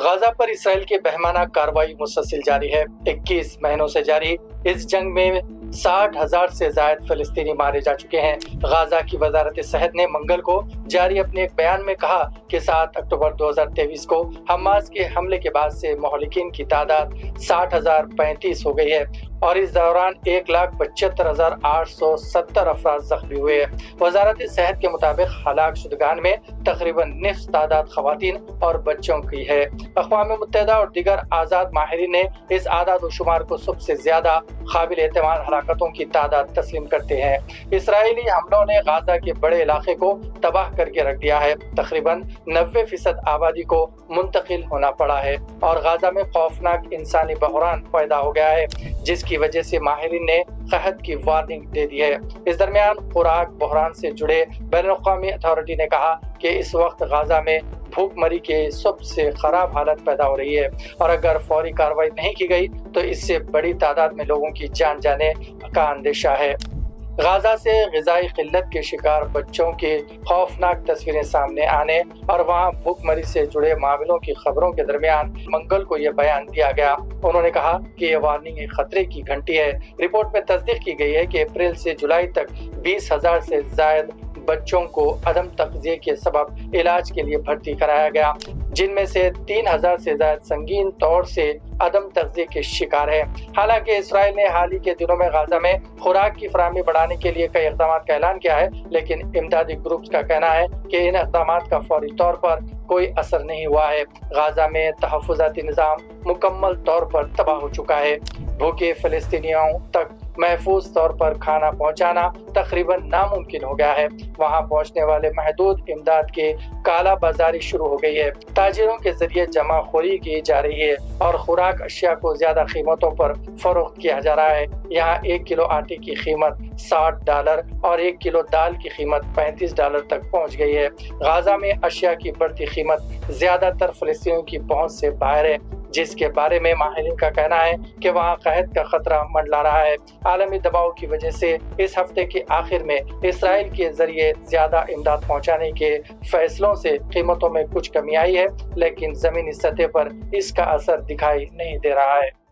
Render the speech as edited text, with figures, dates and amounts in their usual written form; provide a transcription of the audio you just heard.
غزہ پر اسرائیل کی بہمانہ کارروائی مسلسل جاری ہے۔ 21 مہینوں سے جاری اس جنگ میں 60,000 سے زائد فلسطینی مارے جا چکے ہیں۔ غزہ کی وزارت صحت نے منگل کو جاری اپنے ایک بیان میں کہا کہ 7 اکتوبر 2023 کو حماس کے حملے کے بعد سے مہلکین کی تعداد 60,035 ہو گئی ہے اور اس دوران 1,75,870 افراد زخمی ہوئے ہیں۔ وزارت صحت کے مطابق ہلاک شدگان میں تقریباً نصف تعداد خواتین اور بچوں کی ہے۔ اقوام متحدہ اور دیگر آزاد ماہرین نے اس اعداد و شمار کو سب سے زیادہ قابل اعتماد ہلاکتوں کی تعداد تسلیم کرتے ہیں۔ اسرائیلی حملوں نے غزہ کے بڑے علاقے کو تباہ کر کے رکھ دیا ہے۔ تقریباً 90% آبادی کو منتقل ہونا پڑا ہے اور غزہ میں خوفناک انسانی بحران پیدا ہو گیا ہے، جس کی وجہ سے ماہرین نے قحط کی وارننگ دے دی ہے۔ اس درمیان خوراک بحران سے جڑے بین الاقوامی اتھارٹی نے کہا کہ اس وقت غزہ میں بھوک مری کے سب سے خراب حالت پیدا ہو رہی ہے اور اگر فوری کارروائی نہیں کی گئی تو اس سے بڑی تعداد میں لوگوں کی جان جانے کا اندیشہ ہے۔ غزہ سے غذائی قلت کے شکار بچوں کی خوفناک تصویریں سامنے آنے اور وہاں بھوک مری سے جڑے معاملوں کی خبروں کے درمیان منگل کو یہ بیان دیا گیا۔ انہوں نے کہا کہ یہ وارننگ ایک خطرے کی گھنٹی ہے۔ رپورٹ میں تصدیق کی گئی ہے کہ اپریل سے جولائی تک 20,000 سے زائد بچوں کو عدم تغذیہ کے سبب علاج کے لیے بھرتی کرایا گیا، جن میں سے 3,000 سے زائد سنگین طور سے عدم تغذیہ کے شکار ہیں۔ حالانکہ اسرائیل نے حال ہی کے دنوں میں غزہ میں خوراک کی فراہمی بڑھانے کے لیے کئی اقدامات کا اعلان کیا ہے، لیکن امدادی گروپس کا کہنا ہے کہ ان اقدامات کا فوری طور پر کوئی اثر نہیں ہوا ہے۔ غزہ میں تحفظاتی نظام مکمل طور پر تباہ ہو چکا ہے۔ بھوکے فلسطینیوں تک محفوظ طور پر کھانا پہنچانا تقریباً ناممکن ہو گیا ہے۔ وہاں پہنچنے والے محدود امداد کی کالا بازاری شروع ہو گئی ہے۔ تاجروں کے ذریعے جمع خوری کی جا رہی ہے اور خوراک اشیاء کو زیادہ قیمتوں پر فروخت کیا جا رہا ہے۔ یہاں 1 کلو آٹے کی قیمت $60 اور 1 کلو دال کی قیمت $35 تک پہنچ گئی ہے۔ غزہ میں اشیاء کی بڑھتی قیمت زیادہ تر فلسطینیوں کی پہنچ سے باہر ہے، جس کے بارے میں ماہرین کا کہنا ہے کہ وہاں قحط کا خطرہ منڈلا رہا ہے۔ عالمی دباؤ کی وجہ سے اس ہفتے کے آخر میں اسرائیل کے ذریعے زیادہ امداد پہنچانے کے فیصلوں سے قیمتوں میں کچھ کمی آئی ہے، لیکن زمینی سطح پر اس کا اثر دکھائی نہیں دے رہا ہے۔